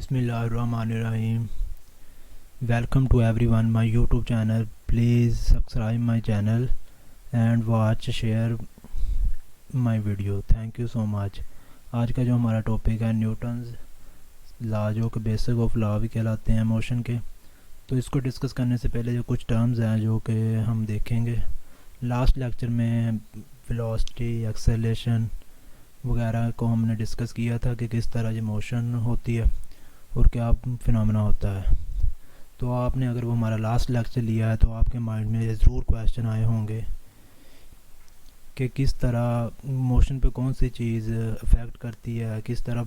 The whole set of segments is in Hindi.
Bismillahirrahmanirrahim. Welcome to everyone my YouTube channel. Please subscribe my channel and watch share my video. Thank you so much. आज का जो हमारा टॉपिक है न्यूटन्स लॉ, जो कि बेसिक ऑफ लॉ भी कहलाते हैं मोशन के। तो इसको डिस्कस करने से पहले जो कुछ टर्म्स हैं जो कि हम देखेंगे। लास्ट लेक्चर में वेलोसिटी, एक्सेलरेशन वगैरह को हमने डिस्कस किया था कि किस तरह ये मोशन होती है और क्या फिनोमेना होता है। तो आपने अगर वो हमारा लास्ट लेक्चर लिया है तो आपके माइंड में ज़रूर क्वेश्चन आए होंगे कि किस तरह मोशन पे कौन सी चीज़ अफेक्ट करती है, किस तरह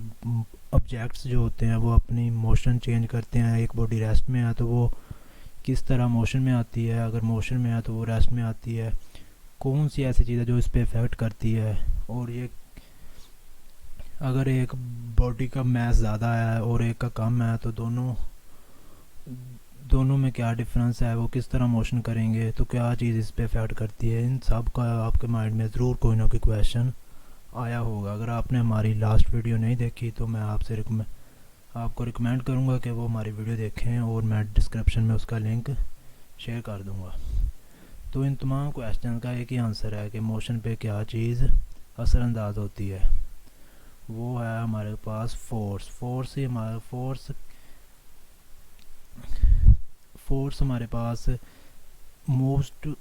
ऑब्जेक्ट्स जो होते हैं वो अपनी मोशन चेंज करते हैं। एक बॉडी रेस्ट में है तो वो किस तरह मोशन में आती है, अगर मोशन में है तो वो रेस्ट में आती है। कौन सी ऐसी चीज़ है जो इस पर अफेक्ट करती है, और ये अगर एक बॉडी का मास ज़्यादा है और एक का कम है तो दोनों में क्या डिफरेंस है, वो किस तरह मोशन करेंगे, तो क्या चीज़ इस पे अफेक्ट करती है। इन सब का आपके माइंड में ज़रूर कोई ना कोई क्वेश्चन आया होगा। अगर आपने हमारी लास्ट वीडियो नहीं देखी तो मैं आपको रिकमेंड करूँगा कि वो हमारी वीडियो देखें, और मैं डिस्क्रिप्शन में उसका लिंक शेयर कर दूँगा। तो इन तमाम क्वेश्चन का एक ही आंसर है कि मोशन पे क्या चीज़ असरअंदाज होती है। वो है हमारे पास फोर्स हमारे पास moves to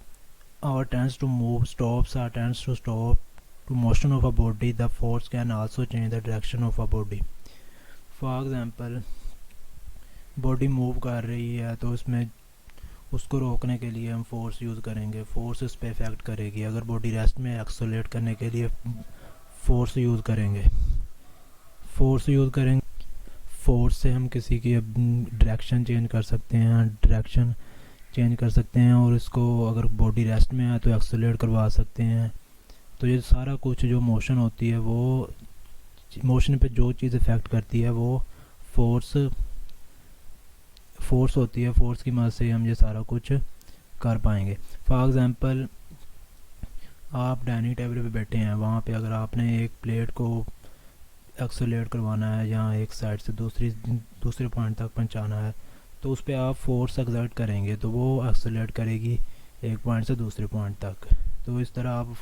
or tends to move, stops or tends to stop to motion of a body. The force can also change the direction of a body. For example, body move कर रही है तो उसमें उसको रोकने के लिए हम फोर्स यूज़ करेंगे, फोर्स इस पे इफेक्ट करेगी। अगर बॉडी रेस्ट में एक्सेलरेट करने के लिए फोर्स यूज़ करेंगे, फोर्स से हम किसी की डायरेक्शन चेंज कर सकते हैं, और इसको अगर बॉडी रेस्ट में है तो एक्सेलरेट करवा सकते हैं। तो ये सारा कुछ जो मोशन होती है, वो मोशन पे जो चीज़ इफ़ेक्ट करती है वो फोर्स होती है। फोर्स की मदद से हम ये सारा कुछ कर पाएंगे। फॉर एग्ज़ाम्पल, आप डाइनिंग टेबल पे बैठे हैं, वहाँ पे अगर आपने एक प्लेट को एक्सेलरेट करवाना है या एक साइड से दूसरे पॉइंट तक पहुंचाना है, तो उस पर आप फोर्स एक्सर्ट करेंगे तो वो एक्सेलरेट करेगी एक पॉइंट से दूसरे पॉइंट तक। तो इस तरह आप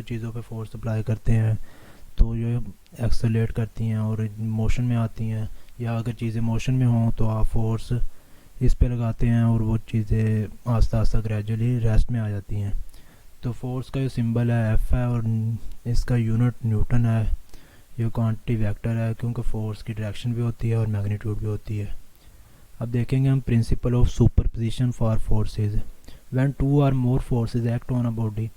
चीज़ों पे फोर्स अप्लाई करते हैं तो ये एक्सेलरेट करती हैं और मोशन में आती हैं। या अगर चीज़ें मोशन में हों तो आप फोर्स इस पे लगाते हैं और वो चीज़ें आस्ता आस्ता ग्रेजुअली रेस्ट में आ जाती हैं। तो फोर्स का जो सिंबल है एफ है और इसका यूनिट न्यूटन है। ये क्वांटिटी वेक्टर है क्योंकि फोर्स की डायरेक्शन भी होती है और मैग्नीट्यूड भी होती है। अब देखेंगे हम principle of superposition for forces. When two or more forces act on a body.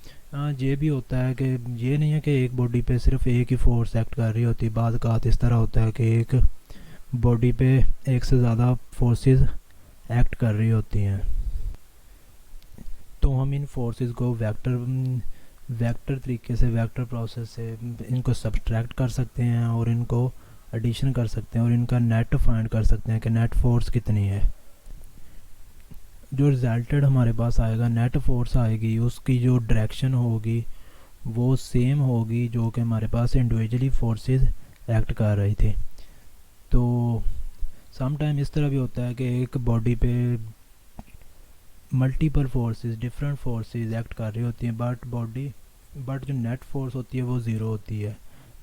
ये भी होता है कि ये नहीं है कि एक बॉडी पे सिर्फ एक ही फोर्स एक्ट कर रही होती। बाद का इस तरह होता है कि एक बॉडी पे एक से ज़्यादा फोर्सेस एक्ट कर रही होती हैं। तो हम इन फोर्सेस को वेक्टर तरीके से, वेक्टर प्रोसेस से इनको सब्सट्रैक्ट कर सकते हैं और इनको एडिशन कर सकते हैं और इनका नेट फाइंड कर सकते हैं कि नेट फोर्स कितनी है। जो रिजल्टेड हमारे पास आएगा, नेट फोर्स आएगी, उसकी जो डायरेक्शन होगी वो सेम होगी जो कि हमारे पास इंडिविजुअली फोर्सेस एक्ट कर रही थी। तो समटाइम इस तरह भी होता है कि एक बॉडी पे multiple forces, different forces act कर रही होती हैं, बट जो नेट फोर्स होती है वो ज़ीरो होती है,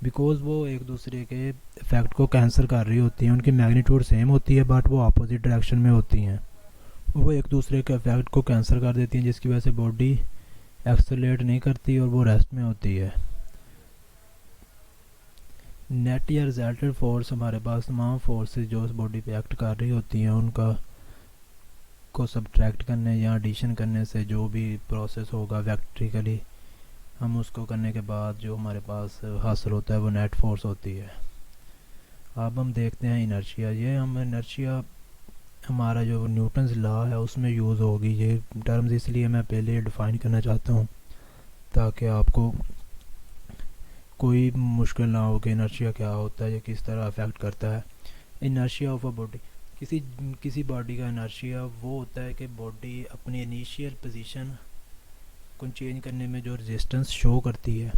बिकॉज वो एक दूसरे के इफेक्ट को कैंसिल कर रही होती हैं। उनकी मैग्नीट्यूड सेम होती है बट वो अपोजिट डायरेक्शन में होती हैं। वो एक दूसरे के इफेक्ट को कैंसिल कर देती हैं, जिसकी वजह से बॉडी एक्सेलरेट नहीं करती और वो रेस्ट में होती है। नेट या रिजल्टेड फोर्स हमारे पास तमाम फोर्सेस जो उस बॉडी पे एक्ट कर रही होती हैं उनका को सब्ट्रैक्ट करने या एडिशन करने से जो भी प्रोसेस होगा वेक्ट्रिकली, हम उसको करने के बाद जो हमारे पास हासिल होता है वो नेट फोर्स होती है। अब हम देखते हैं इनर्शिया। इनर्शिया हमारा जो न्यूटन्स लॉ है उसमें यूज़ होगी ये टर्म्स, इसलिए मैं पहले डिफ़ाइन करना चाहता हूँ ताकि आपको कोई मुश्किल ना हो कि इनर्शिया क्या होता है या किस तरह अफेक्ट करता है। इनर्शिया ऑफ अ बॉडी, किसी बॉडी का इनर्शिया वो होता है कि बॉडी अपनी इनिशियल पोजीशन को चेंज करने में जो रेजिस्टेंस शो करती है।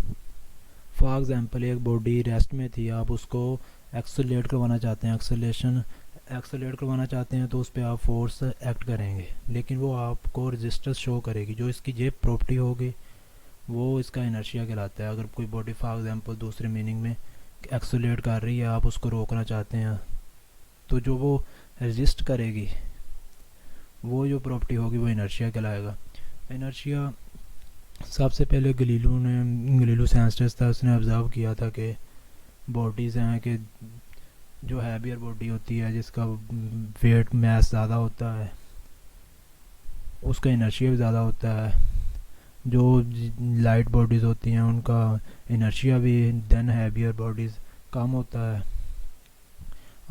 फॉर एग्जांपल, एक बॉडी रेस्ट में थी, आप उसको एक्सेलरेट करवाना चाहते हैं, एक्सेलरेशन एक्सेलरेट करवाना चाहते हैं तो उस पर आप फोर्स एक्ट करेंगे, लेकिन वो आपको रेजिस्टेंस शो करेगी। जो इसकी ये प्रॉपर्टी होगी वो इसका इनर्शिया कहलाता है। अगर कोई बॉडी फॉर एग्जांपल दूसरे मीनिंग में एक्सेलरेट कर रही है, आप उसको रोकना चाहते हैं, तो जो वो रेजिस्ट करेगी वो जो प्रॉपर्टी होगी वो इनर्शिया कहलाएगा। इनर्शिया सबसे पहले गलीलो साइंटिस्ट था, उसने ऑब्ज़र्व किया था कि बॉडीज़ हैं कि जो हैवियर बॉडी होती है, जिसका वेट मास ज़्यादा होता है, उसका इनर्शिया भी ज़्यादा होता है। जो लाइट बॉडीज़ होती हैं उनका इनर्शिया भी देन हैवियर बॉडीज़ कम होता है।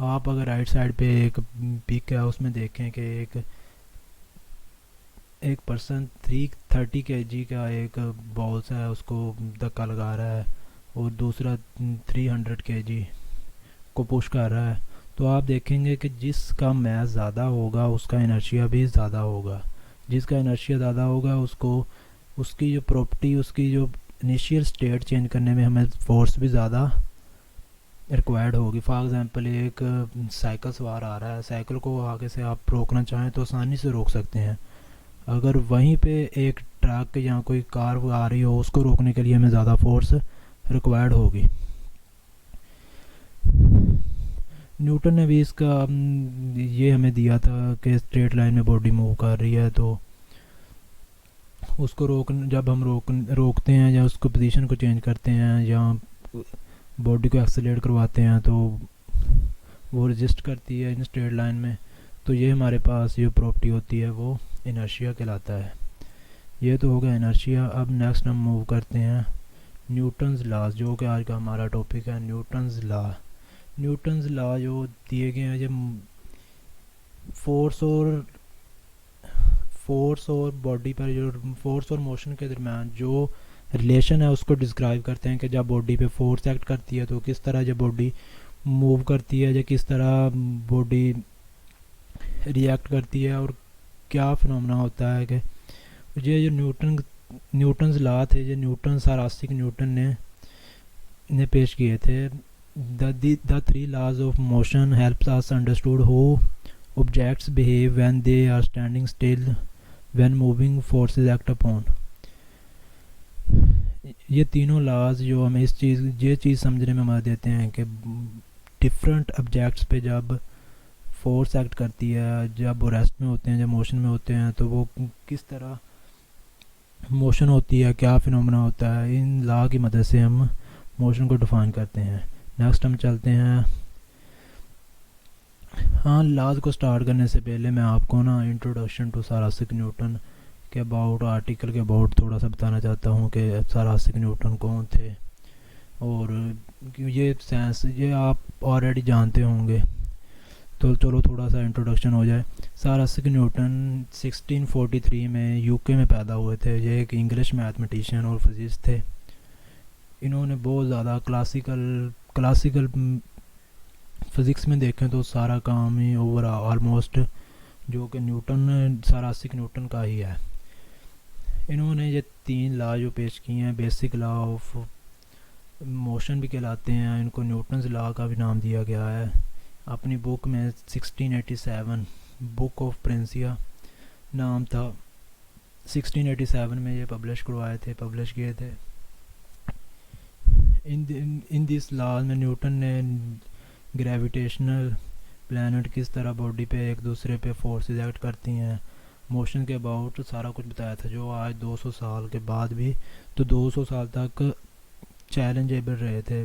आप अगर राइट साइड पे एक पिक है उसमें देखें कि एक पर्सन 330 kg का एक बॉल्स है उसको धक्का लगा रहा है और दूसरा 300 kg को पुश कर रहा है, तो आप देखेंगे कि जिसका मास ज़्यादा होगा उसका इनर्शिया भी ज़्यादा होगा। जिसका इनर्शिया ज़्यादा होगा उसको उसकी जो प्रॉपर्टी, उसकी जो इनिशियल स्टेट चेंज करने में हमें फोर्स भी ज़्यादा रिक्वायर्ड होगी। फॉर एग्जांपल एक साइकिल सवार आ रहा है, साइकिल को आगे से आप रोकना चाहें तो आसानी से रोक सकते हैं। अगर वहीं पे एक ट्रक या कोई कार आ रही हो, उसको रोकने के लिए हमें ज़्यादा फोर्स रिक्वायर्ड होगी। न्यूटन ने भी इसका ये हमें दिया था कि स्ट्रेट लाइन में बॉडी मूव कर रही है, तो उसको जब हम रोकते हैं या उसको पोजीशन को चेंज करते हैं या बॉडी को एक्सेलरेट करवाते हैं तो वो रेजिस्ट करती है इन स्ट्रेट लाइन में। तो ये हमारे पास जो प्रॉपर्टी होती है वो इनर्शिया कहलाता है। ये तो हो गया इनर्शिया। अब नेक्स्ट हम मूव करते हैं न्यूटन्स लॉज, जो कि आज का हमारा टॉपिक है न्यूटन्स लॉ। न्यूटन्स लॉ जो दिए गए हैं, जब फोर्स और बॉडी पर जो फोर्स और मोशन के दरम्यान जो रिलेशन है उसको डिस्क्राइब करते हैं कि जब बॉडी पे फोर्स एक्ट करती है तो किस तरह जब बॉडी मूव करती है, या किस तरह बॉडी रिएक्ट करती है और क्या फिनोमेना होता है। कि ये जो न्यूटन्स लॉ थे, ये न्यूटन सर आइजैक न्यूटन ने पेश किए थे। The 3 laws of motion helps us understood how objects behave when they are standing still, when moving forces act upon। ये तीनों लाज जो हमें ये चीज़ समझने में मदद देते हैं कि डिफरेंट ऑब्जेक्ट्स पे जब फोर्स एक्ट करती है, जब वो रेस्ट में होते हैं, जब मोशन में होते हैं, तो वो किस तरह मोशन होती है, क्या फिनोमेना होता है। इन लॉ की मदद से हम मोशन को डिफाइन करते हैं। नेक्स्ट हम चलते हैं। हाँ, लॉज को स्टार्ट करने से पहले मैं आपको ना introduction to sir Isaac Newton के अबाउट, आर्टिकल के अबाउट थोड़ा सा बताना चाहता हूँ कि सर आइजैक न्यूटन कौन थे। और ये साइंस ये आप ऑलरेडी जानते होंगे, तो चलो थोड़ा सा इंट्रोडक्शन हो जाए। सर आइजैक न्यूटन 1643 में यूके में पैदा हुए थे। ये एक इंग्लिश मैथमेटिशियन और फिजिस्ट थे। इन्होंने बहुत ज़्यादा क्लासिकल फिज़िक्स में देखें तो सारा काम ही ओवर ऑलमोस्ट जो कि सर आइजैक न्यूटन का ही है। इन्होंने ये 3 लॉ जो पेश किए हैं, बेसिक लॉ ऑफ मोशन भी कहलाते हैं, इनको न्यूटन्स लॉ का भी नाम दिया गया है। अपनी बुक में 1687 बुक ऑफ प्रिंसिया नाम था, 1687 में ये पब्लिश किए थे। इन दिस लॉ में न्यूटन ने ग्रेविटेशनल प्लैनेट किस तरह बॉडी पे एक दूसरे पे फोर्सेस एक्ट करती हैं, मोशन के अबाउट सारा कुछ बताया था, जो आज 200 साल के बाद भी, तो 200 साल तक चैलेंजेबल रहे थे।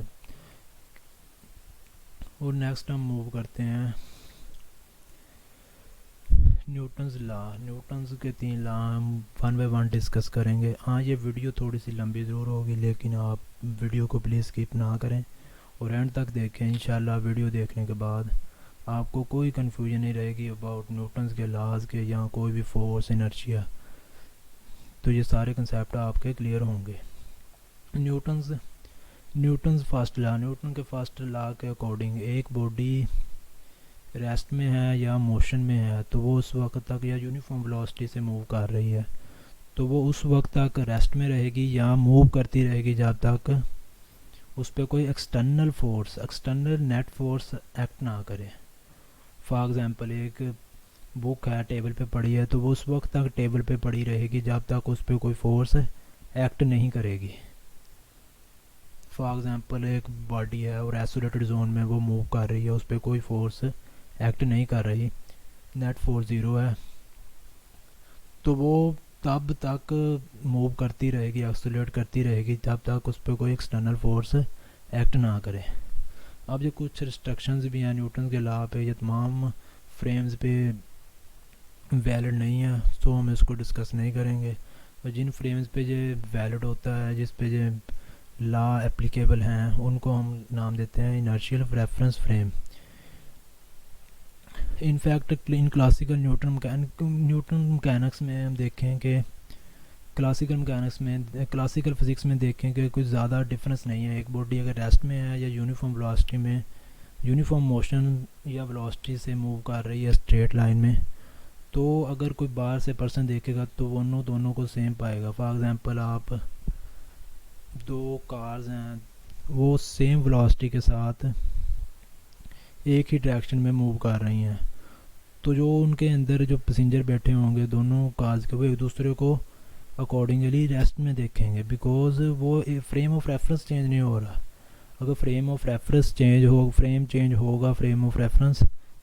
और नेक्स्ट हम मूव करते हैं न्यूटन्स लॉ। न्यूटन्स के 3 लॉ हम 1 बाय 1 डिस्कस करेंगे। हाँ, ये वीडियो थोड़ी सी लंबी ज़रूर होगी, लेकिन आप वीडियो को प्लीज़ स्किप ना करें और एंड तक देखें। इंशाल्लाह वीडियो देखने के बाद आपको कोई कन्फ्यूजन नहीं रहेगी अबाउट न्यूटन्स के लॉज के या कोई भी फोर्स, इनर्शिया, तो ये सारे कंसेप्ट आपके क्लियर होंगे। Newton's first law. न्यूटन के फर्स्ट लॉ के अकॉर्डिंग एक बॉडी रेस्ट में है या मोशन में है तो वो उस वक्त तक, या यूनिफॉर्म वेलोसिटी से मूव कर रही है तो वो उस वक्त तक रेस्ट में रहेगी या मूव करती रहेगी जब तक उस पर कोई एक्सटर्नल नेट फोर्स एक्ट ना करे। फॉर एग्ज़ाम्पल एक बुक है टेबल पे पड़ी है, तो वो उस वक्त तक टेबल पे पड़ी रहेगी जब तक उस पर कोई फोर्स एक्ट नहीं करेगी। फॉर एग्ज़ाम्पल एक बॉडी है और आइसोलेटेड जोन में वो मूव कर रही है, उस पर कोई फोर्स एक्ट नहीं कर रही, नेट फोर्स ज़ीरो है, तो वो तब तक मूव करती रहेगी, एक्सोलेट करती रहेगी जब तक उस पर कोई एक्सटर्नल फोर्स एक्ट ना करे। अब ये कुछ रिस्ट्रिक्शंस भी हैं न्यूटन के लॉ पे, ये तमाम फ्रेम्स पे वैलिड नहीं है, तो हम इसको डिस्कस नहीं करेंगे। और जिन फ्रेम्स पे ये वैलिड होता है, जिस पे ये लॉ एप्लीकेबल हैं, उनको हम नाम देते हैं inertial reference frame. In fact in classical Newton mechanics में हम देखें कि क्लासिकल फिज़िक्स में देखें कि कुछ ज़्यादा डिफरेंस नहीं है। एक बॉडी अगर रेस्ट में है या यूनिफॉर्म वेलोसिटी में, यूनिफॉर्म मोशन या वेलोसिटी से मूव कर रही है स्ट्रेट लाइन में, तो अगर कोई बाहर से पर्सन देखेगा तो वो दोनों को सेम पाएगा। फॉर एग्ज़ाम्पल आप दो कार्स हैं, वो सेम वेलोसिटी के साथ एक ही डायरेक्शन में मूव कर रही हैं, तो जो उनके अंदर जो पैसेंजर बैठे होंगे दोनों कार्स के, वो एक दूसरे को अकॉर्डिंगली रेस्ट में देखेंगे, बिकॉज वो फ्रेम ऑफ रेफरेंस चेंज नहीं हो रहा। अगर फ्रेम ऑफ रेफरेंस चेंज होगा फ्रेम ऑफ रेफरेंस,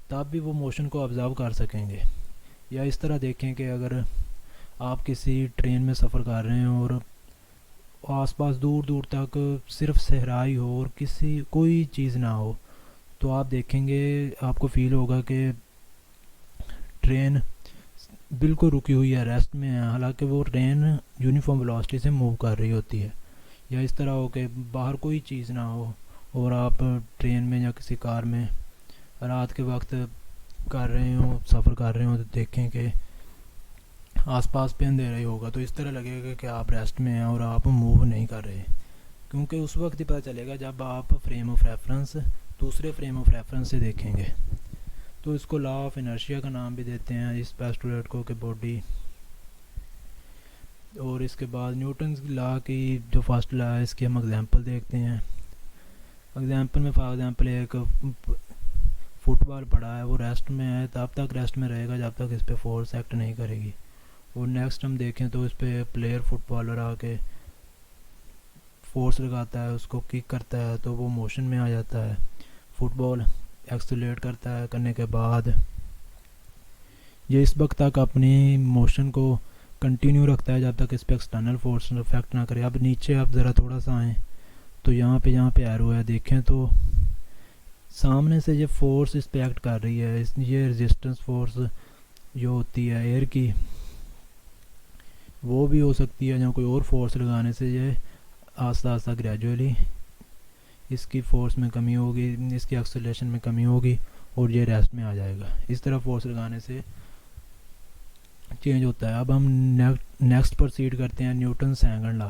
तब भी वो मोशन को ऑब्जर्व कर सकेंगे। या इस तरह देखें कि अगर आप किसी ट्रेन में सफ़र कर रहे हैं और आसपास दूर दूर तक सिर्फ सहराई हो और कोई चीज़ ना हो, तो आप देखेंगे, आपको फील होगा कि ट्रेन बिल्कुल रुकी हुई है, रेस्ट में है, हालांकि वो ट्रेन यूनिफॉर्म वेलोसिटी से मूव कर रही होती है। या इस तरह हो कि बाहर कोई चीज़ ना हो और आप ट्रेन में या किसी कार में रात के वक्त सफ़र कर रहे हो, तो देखें कि आसपास पे अंधेरा ही होगा, तो इस तरह लगेगा कि आप रेस्ट में हैं और आप मूव नहीं कर रहे, क्योंकि उस वक्त ही पता चलेगा जब आप दूसरे फ्रेम ऑफ रेफरेंस से देखेंगे। तो इसको लॉ ऑफ इनर्शिया का नाम भी देते हैं इस पोस्टुलेट को, कि बॉडी। और इसके बाद न्यूटन लॉ की जो फर्स्ट लॉ है, इसकी हम एग्जांपल देखते हैं। एग्जांपल में फॉर एग्जांपल एक फुटबॉल पड़ा है, वो रेस्ट में है, तब तक रेस्ट में रहेगा जब तक इस पर फोर्स एक्ट नहीं करेगी। और नेक्स्ट हम देखें तो इस पर प्लेयर फुटबॉलर आके फोर्स लगाता है, उसको किक करता है, तो वो मोशन में आ जाता है। फुटबॉल एक्सेलरेट करता है, करने के बाद ये इस वक्त तक अपनी मोशन को कंटिन्यू रखता है जब तक इस पर एक्सटर्नल फोर्स इफेक्ट ना करे। अब नीचे आप ज़रा थोड़ा सा आएँ तो यहाँ पे एरो है, देखें तो सामने से ये फोर्स इस पर एक्ट कर रही है। ये रेजिस्टेंस फोर्स जो होती है एयर की, वो भी हो सकती है, या कोई और फोर्स लगाने से ये आस्ता आस्ता ग्रेजुअली इसकी फोर्स में कमी होगी, इसकी एक्सेलरेशन में कमी होगी और ये रेस्ट में आ जाएगा। इस तरह फोर्स लगाने से चेंज होता है। अब हम नेक्स्ट प्रोसीड करते हैं Newton second law,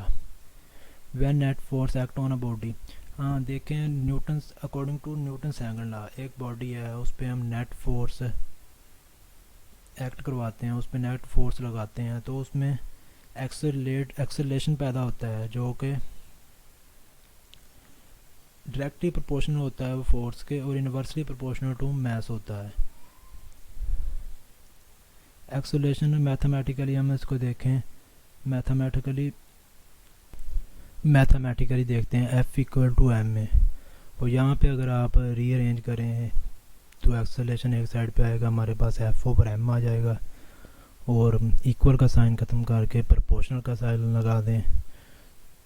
when net force act on a body. हाँ देखें, according to Newton second law, एक बॉडी है, उस पर हम नेट फोर्स एक्ट करवाते हैं, उस पर नेट फोर्स लगाते हैं, तो उसमें एक्सेलरेशन पैदा होता है, जो कि डायरेक्टली प्रोपोर्शनल होता है वो फोर्स के, और इनवर्सली प्रोपोर्शनल टू मास होता है। एक्सेलरेशन में मैथमेटिकली हम इसको देखें, मैथमेटिकली देखते हैं F इक्वल टू m में, और यहाँ पे अगर आप रीअरेंज करें तो एक्सेलरेशन एक साइड पे आएगा, हमारे पास F ओवर m आ जाएगा, और इक्वल का साइन ख़त्म करके प्रोपोर्शनल का साइन लगा दें,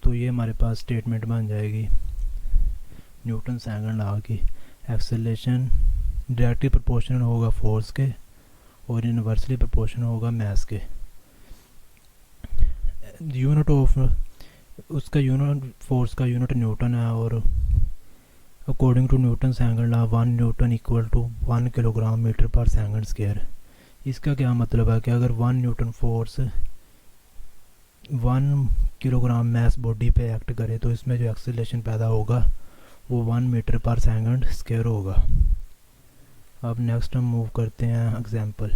तो ये हमारे पास स्टेटमेंट बन जाएगी न्यूटन सेकंड लॉ की। एक्सेलरेशन डायरेक्टली प्रोपोर्शनल होगा फोर्स के और इनवर्सली प्रोपोर्शनल होगा मास के। यूनिट ऑफ उसका फोर्स का यूनिट न्यूटन है, और according to Newton second law 1 newton equal to 1 kilogram metre per second square. इसका क्या मतलब है कि अगर 1 newton force 1 kilogram mass body पे एक्ट करे, तो इसमें जो एक्सेलरेशन पैदा होगा वो 1 मीटर पर सेकंड स्क्वायर होगा। अब नेक्स्ट हम मूव करते हैं एग्जांपल।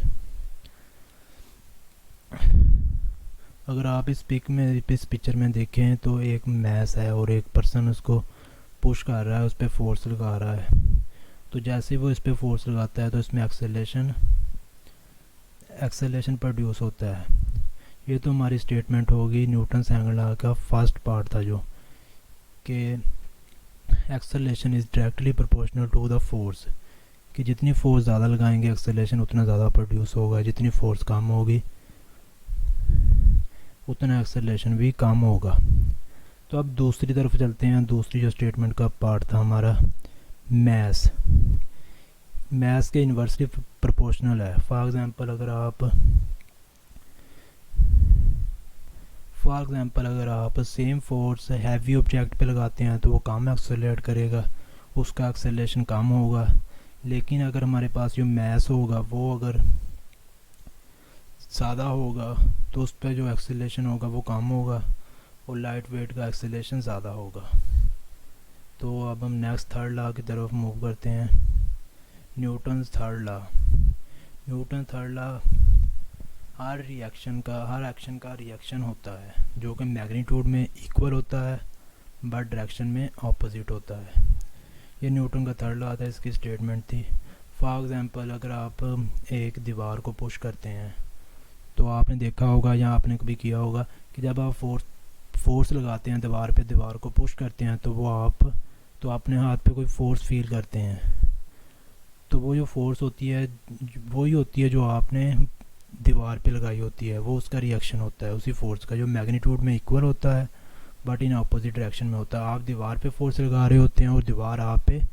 अगर आप इस पिक्चर में देखें तो एक मैस है और एक पर्सन उसको पुश कर रहा है, उस पर फोर्स लगा रहा है। तो जैसे ही वो इस पर फोर्स लगाता है तो इसमें एक्सेलरेशन प्रोड्यूस होता है। ये तो हमारी स्टेटमेंट होगी न्यूटन एंगल लॉ का फर्स्ट पार्ट था, जो कि acceleration is directly proportional to the force, कि जितनी फोर्स ज़्यादा लगाएंगे एक्सेलरेशन उतना ज़्यादा प्रोड्यूस होगा, जितनी फोर्स कम होगी उतना एक्सेलरेशन भी कम होगा। तो अब दूसरी तरफ चलते हैं। दूसरी जो स्टेटमेंट का पार्ट था हमारा मैस के इन्वर्सली प्रोपोर्शनल है। फॉर एग्ज़ाम्पल अगर आप सेम फोर्स हैवी ऑब्जेक्ट पे लगाते हैं तो वो कम एक्सेलरेट करेगा, उसका एक्सेलरेशन कम होगा। लेकिन अगर हमारे पास जो मैस होगा वो अगर ज़्यादा होगा तो उस पर जो एक्सेलरेशन होगा वो कम होगा और लाइट वेट का एक्सेलरेशन ज़्यादा होगा। तो अब हम नेक्स्ट थर्ड लॉ की तरफ मूव करते हैं। न्यूटन्स थर्ड लॉ हर एक्शन का रिएक्शन होता है जो कि मैग्नीट्यूड में इक्वल होता है बट डायरेक्शन में ऑपोजिट होता है। ये न्यूटन का थर्ड लॉ था, इसकी स्टेटमेंट थी। फॉर एग्ज़ाम्पल अगर आप एक दीवार को पुश करते हैं तो आपने देखा होगा या आपने कभी किया होगा कि जब आप फोर्स लगाते हैं दीवार को पुश करते हैं तो अपने हाथ पे कोई फोर्स फील करते हैं। तो वो जो फोर्स होती है वही होती है जो आपने दीवार पे लगाई होती है, वो उसका रिएक्शन होता है उसी फोर्स का, जो मैग्नीट्यूड में इक्वल होता है बट इन अपोजिट डायरेक्शन में होता है। आप दीवार पे फोर्स लगा रहे होते हैं और दीवार आप पे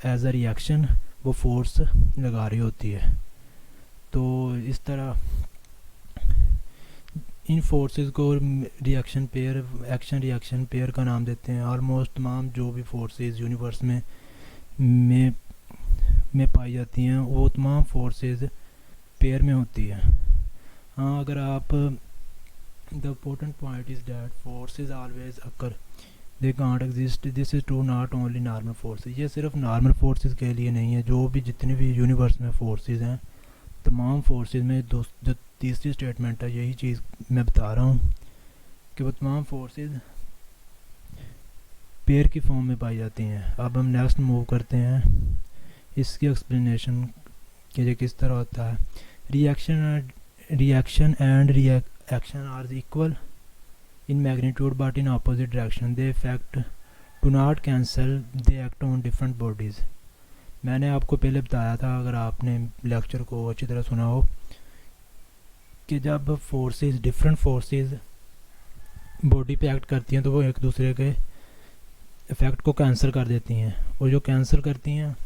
एज अ रिएक्शन वो फोर्स लगा रही होती है। तो इस तरह इन फोर्सेस को एक्शन रिएक्शन पेयर का नाम देते हैं। ऑलमोस्ट तमाम जो भी फोर्सेस यूनिवर्स में पाई जाती हैं वो तमाम फोर्सेस पेयर में होती है। हाँ, अगर आप the important point is that forces always occur, they can't exist, this is true not only normal forces. ये सिर्फ नॉर्मल फोर्सेस के लिए नहीं है, जो भी जितने भी यूनिवर्स में फोर्सेस हैं तमाम फोर्सेस में जो तीसरी स्टेटमेंट है यही चीज़ मैं बता रहा हूँ कि वो तमाम फोर्सेस पेयर की फॉर्म में पाई जाती हैं। अब हम नेक्स्ट मूव करते हैं इसकी एक्सप्लेनेशन कि ये किस तरह होता है। Reaction and reaction are equal in magnitude but in opposite direction, they effect do not cancel, they act on different bodies. मैंने आपको पहले बताया था, अगर आपने लेक्चर को अच्छी तरह सुना हो, कि जब डिफरेंट फोर्सेस बॉडी पे एक्ट करती हैं तो वो एक दूसरे के इफ़ेक्ट को कैंसिल कर देती हैं, और जो कैंसिल करती हैं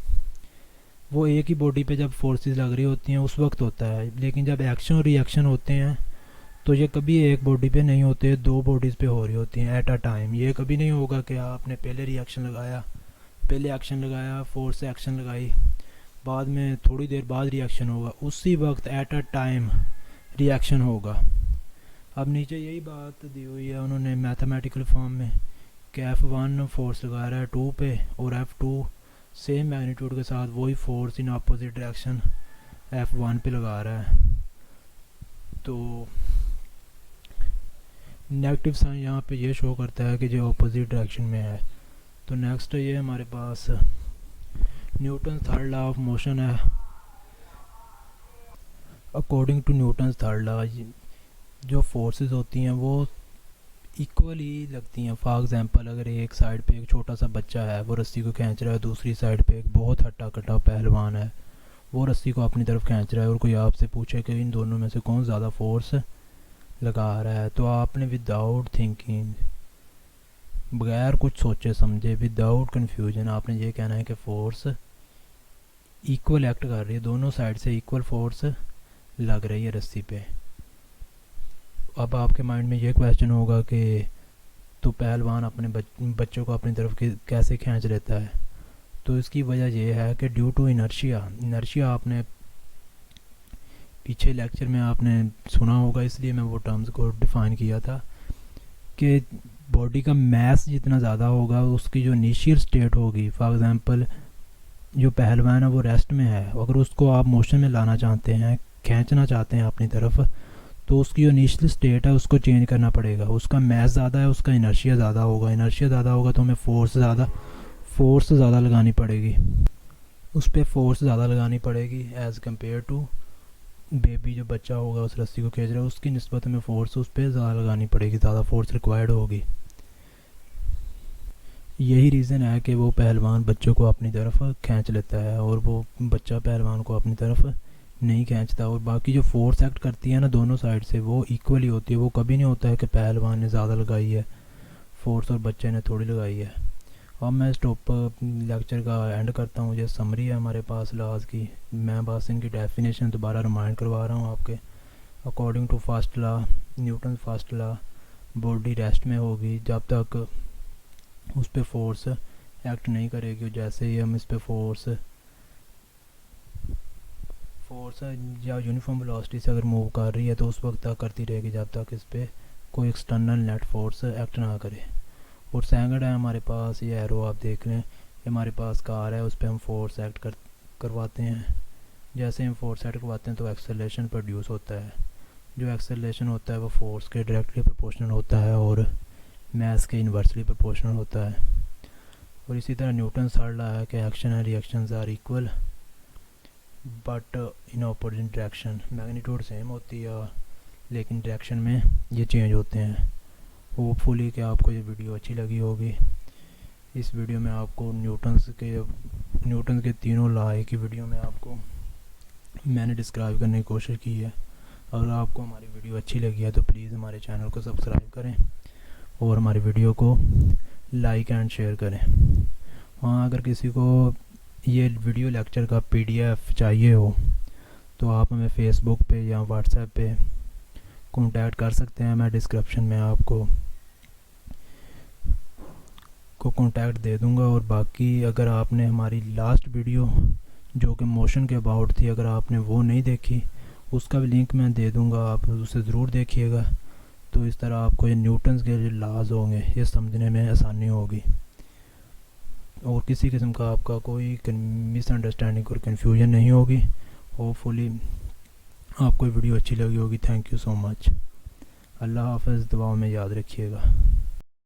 वो एक ही बॉडी पे जब फोर्सेस लग रही होती हैं उस वक्त होता है। लेकिन जब एक्शन और रिएक्शन होते हैं तो ये कभी एक बॉडी पे नहीं होते, दो बॉडीज़ पे हो रही होती हैं एट अ टाइम। ये कभी नहीं होगा कि आपने पहले एक्शन लगाया, फोर्स से एक्शन लगाई, बाद में थोड़ी देर बाद रिएक्शन होगा, उसी वक्त एट अ टाइम रिएक्शन होगा। अब नीचे यही बात दी हुई है उन्होंने मैथमेटिकल फॉर्म में कि F1 फोर्स लगा रहा है 2 पे और F2 सेम मैग्नीट्यूड के साथ वही force in opposite direction F1 पे लगा रहा है। तो नेगेटिव साइन यहाँ पे ये शो करता है कि जो अपोजिट डायरेक्शन में है। तो नेक्स्ट ये हमारे पास Newton third law of motion है। According to Newton third law जो फोर्सेस होती हैं वो इक्वली लगती हैं। फॉर एग्जांपल अगर एक साइड पे एक छोटा सा बच्चा है वो रस्सी को खींच रहा है, दूसरी साइड पे एक बहुत हट्टा कट्टा पहलवान है वो रस्सी को अपनी तरफ खींच रहा है, और कोई आपसे पूछे कि इन दोनों में से कौन ज़्यादा फोर्स लगा रहा है, तो आपने विदाउट थिंकिंग, बगैर कुछ सोचे समझे, विदाउट कन्फ्यूजन आपने ये कहना है कि फोर्स इक्वल एक्ट कर रही है, दोनों साइड से इक्वल फोर्स लग रही है रस्सी पे। अब आपके माइंड में ये क्वेश्चन होगा कि तो पहलवान अपने बच्चों को अपनी तरफ कैसे खींच लेता है। तो इसकी वजह यह है कि ड्यू टू इनर्शिया आपने पीछे लेक्चर में आपने सुना होगा, इसलिए मैं वो टर्म्स को डिफ़ाइन किया था कि बॉडी का मास जितना ज़्यादा होगा उसकी जो इनिशियल स्टेट होगी, फॉर एग्जांपल जो पहलवान है वो रेस्ट में है, अगर उसको आप मोशन में लाना चाहते हैं, खींचना चाहते हैं अपनी तरफ, तो उसकी जो इनिशियल स्टेट है उसको चेंज करना पड़ेगा। उसका मास ज़्यादा है, उसका इनर्शिया ज़्यादा होगा तो हमें फोर्स ज़्यादा लगानी पड़ेगी। उस पर फोर्स ज़्यादा लगानी पड़ेगी एज़ कम्पेयर टू बेबी। जो बच्चा होगा उस रस्सी को खींच रहा है, उसकी निस्बत में फ़ोर्स उस पर ज़्यादा लगानी पड़ेगी, ज़्यादा फोर्स रिक्वायर्ड होगी। यही रीज़न है कि वो पहलवान बच्चों को अपनी तरफ खींच लेता है और वो बच्चा पहलवान को अपनी तरफ नहीं खींचता। और बाकी जो फोर्स एक्ट करती है ना दोनों साइड से, वो इक्वली होती है। वो कभी नहीं होता है कि पहलवान ने ज़्यादा लगाई है फोर्स और बच्चे ने थोड़ी लगाई है। अब मैं स्टॉप लेक्चर का एंड करता हूँ। ये समरी है हमारे पास लॉज की। मैं बस इनकी डेफिनेशन दोबारा रिमाइंड करवा रहा हूँ आपके। According to first law, Newton first law, body rest में होगी जब तक उस पर फोर्स एक्ट नहीं करेगी। जैसे ही हम इस पर फोर्स या यूनिफॉर्म वेलोसिटी से अगर मूव कर रही है तो उस वक्त तक करती रहेगी जब तक इस पर कोई एक्सटर्नल नेट फोर्स एक्ट ना करे। और सेकंड है हमारे पास ये एरो, आप देख लें, हमारे पास कार है, उस पर हम फोर्स एक्ट करवाते हैं। जैसे हम फोर्स एक्ट करवाते हैं तो एक्सेलरेशन प्रोड्यूस होता है। जो एक्सेलरेशन होता है वो फोर्स के डायरेक्टली प्रोपोर्शनल होता है और मास के इन्वर्सली प्रोपोर्शनल होता है। और इसी तरह न्यूटन थर्ड लॉ है कि action and reactions are equal but in opposite direction. Magnitude same होती है लेकिन डायरेक्शन में ये चेंज होते हैं। होपफुली कि आपको ये वीडियो अच्छी लगी होगी। इस वीडियो में आपको न्यूटन के तीनों लॉ की वीडियो में आपको मैंने डिस्क्राइब करने की कोशिश की है। अगर आपको हमारी वीडियो अच्छी लगी है तो प्लीज़ हमारे चैनल को सब्सक्राइब करें और हमारी वीडियो को लाइक एंड शेयर करें। हाँ, अगर किसी को ये वीडियो लेक्चर का PDF चाहिए हो तो आप हमें फेसबुक पे या व्हाट्सएप पे कांटेक्ट कर सकते हैं। मैं डिस्क्रिप्शन में आपको कांटेक्ट दे दूंगा। और बाकी अगर आपने हमारी लास्ट वीडियो जो कि मोशन के अबाउट थी, अगर आपने वो नहीं देखी, उसका भी लिंक मैं दे दूंगा, आप उसे ज़रूर देखिएगा। तो इस तरह आपको ये न्यूटन्स के जो लॉज होंगे ये समझने में आसानी होगी और किसी किस्म का आपका कोई मिसअंडरस्टैंडिंग और कन्फ्यूजन नहीं होगी। होपफुली आपको वीडियो अच्छी लगी होगी। Thank you so much. अल्लाह हाफ़िज़। दुआओं में याद रखिएगा।